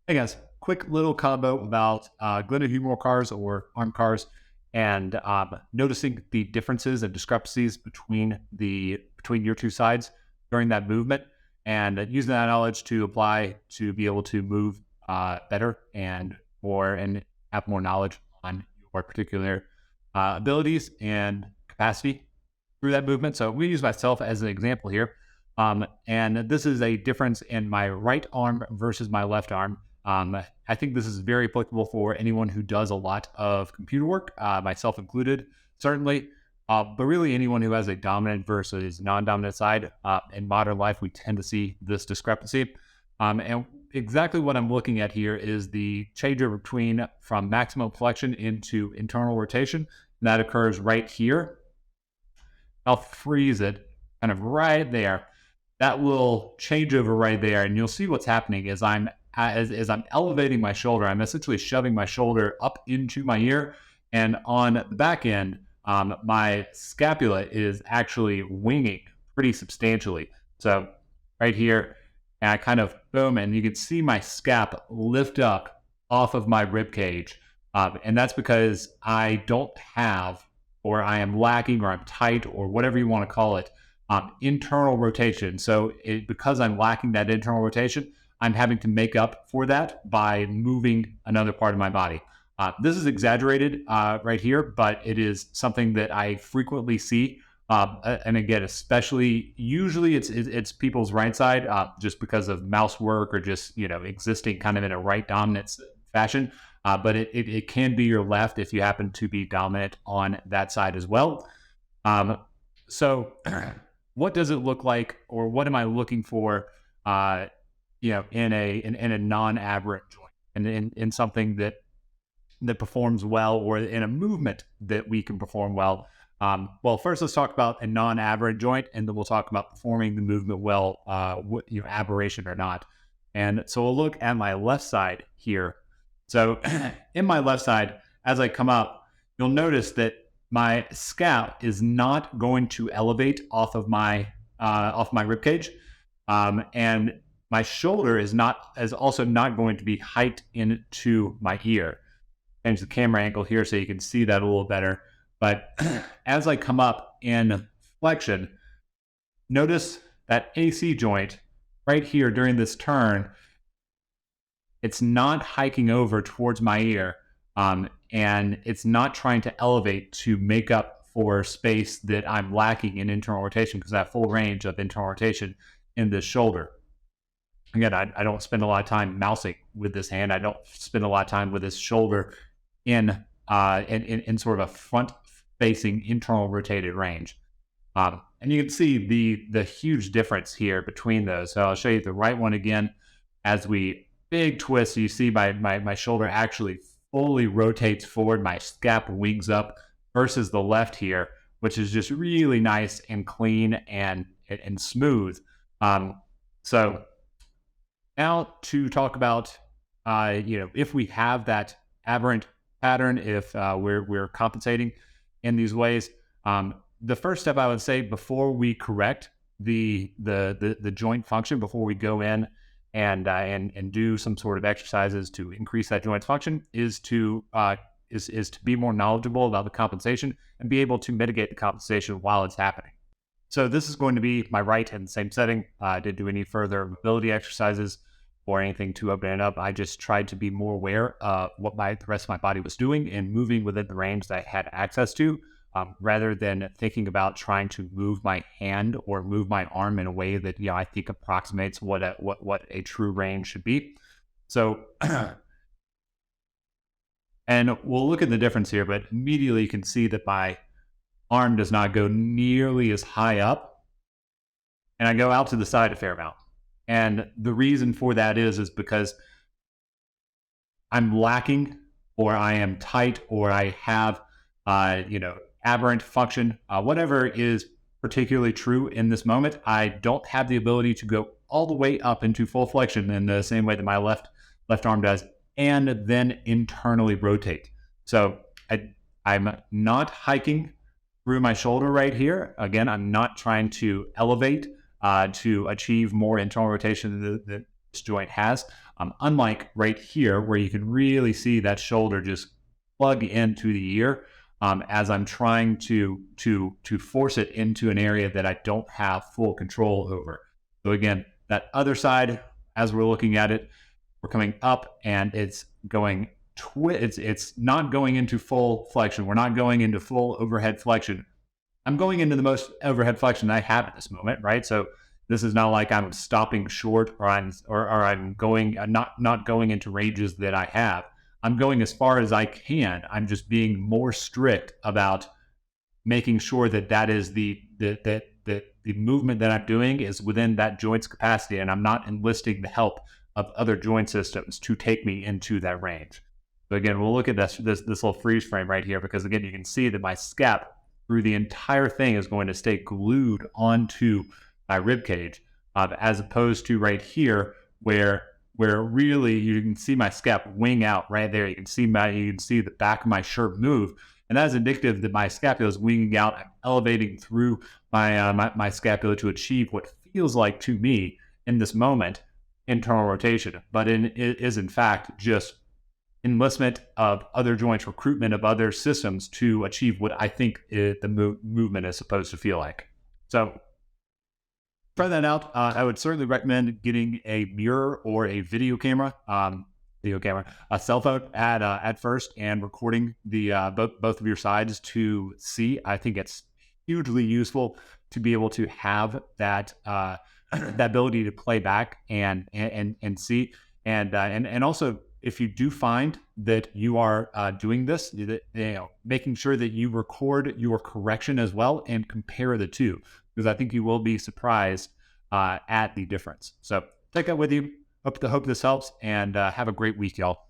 Hey guys, quick little combo about glenohumeral cars or arm cars, and noticing the differences and discrepancies between your two sides during that movement, and using that knowledge to apply to be able to move better and have more knowledge on your particular abilities and capacity through that movement. So we use myself as an example here. And this is a difference in my right arm versus my left arm. I think this is very applicable for anyone who does a lot of computer work, myself included, certainly. But really, anyone who has a dominant versus non-dominant side in modern life, we tend to see this discrepancy. And exactly what I'm looking at here is the changeover from maximum flexion into internal rotation. And that occurs right here. I'll freeze it kind of right there. That will change over right there, and you'll see what's happening as I'm elevating my shoulder. I'm essentially shoving my shoulder up into my ear, and on the back end, my scapula is actually winging pretty substantially. So right here, and I kind of boom, and you can see my scap lift up off of my rib cage, and that's because I don't have, or I am lacking, or I'm tight, or whatever you want to call it, internal rotation. So because I'm lacking that internal rotation, I'm having to make up for that by moving another part of my body. This is exaggerated right here, but it is something that I frequently see. And again, especially usually it's people's right side, just because of mouse work or just existing kind of in a right dominant fashion. But it can be your left if you happen to be dominant on that side as well. So what does it look like, or what am I looking for, in a non-aberrant joint, and in something that performs well, or in a movement that we can perform well? Well, first let's talk about a non-aberrant joint, and then we'll talk about performing the movement well, aberration or not. And so we'll look at my left side here. So in my left side, as I come up, you'll notice that my scap is not going to elevate off my rib cage, and my shoulder is also not going to be hiked into my ear. Change the camera angle here so you can see that a little better. But as I come up in flexion, notice that AC joint right here during this turn, it's not hiking over towards my ear. And it's not trying to elevate to make up for space that I'm lacking in internal rotation, because I have full range of internal rotation in this shoulder. Again, I don't spend a lot of time mousing with this hand. I don't spend a lot of time with this shoulder in sort of a front-facing internal rotated range. And you can see the huge difference here between those. So I'll show you the right one again. As we big twist, so you see my shoulder actually fully rotates forward, my scap wings up, versus the left here, which is just really nice and clean and smooth. So now to talk about, if we have that aberrant pattern, if we're compensating in these ways, the first step I would say before we correct the joint function, before we go in and do some sort of exercises to increase that joint function, is to be more knowledgeable about the compensation and be able to mitigate the compensation while it's happening. So this is going to be my right in the same setting. I didn't do any further mobility exercises or anything to open it up. I just tried to be more aware of what the rest of my body was doing and moving within the range that I had access to, rather than thinking about trying to move my hand or move my arm in a way that I think approximates what a true range should be. So, and we'll look at the difference here, but immediately you can see that my arm does not go nearly as high up, and I go out to the side a fair amount. And the reason for that is because I'm lacking, or I am tight, or I have, aberrant function, whatever is particularly true in this moment. I don't have the ability to go all the way up into full flexion in the same way that my left arm does, and then internally rotate. So I'm not hiking through my shoulder right here. Again, I'm not trying to elevate to achieve more internal rotation than this joint has. Unlike right here, where you can really see that shoulder just plug into the ear as I'm trying to force it into an area that I don't have full control over. So again, that other side, as we're looking at it, we're coming up and it's going it's not going into full flexion. We're not going into full overhead flexion. I'm going into the most overhead flexion I have at this moment, right? So this is not like I'm stopping short or I'm going not going into ranges that I have. I'm going as far as I can. I'm just being more strict about making sure that that is the movement that I'm doing is within that joint's capacity, and I'm not enlisting the help of other joint systems to take me into that range. So again, we'll look at this little freeze frame right here, because again, you can see that my scap through the entire thing is going to stay glued onto my rib cage, as opposed to right here where really you can see my scap wing out right there. You can see the back of my shirt move, and that is indicative that my scapula is winging out. I'm elevating through my scapula to achieve what feels like to me in this moment internal rotation, but it is in fact just enlistment of other joints, recruitment of other systems to achieve what I think the movement is supposed to feel like. So try that out. I would certainly recommend getting a mirror or a video camera, a cell phone at first, and recording the both of your sides to see. I think it's hugely useful to be able to have that that ability to play back and see, and also if you do find that you are doing this, making sure that you record your correction as well and compare the two, because I think you will be surprised at the difference. So take that with you. Hope this helps, and have a great week, y'all.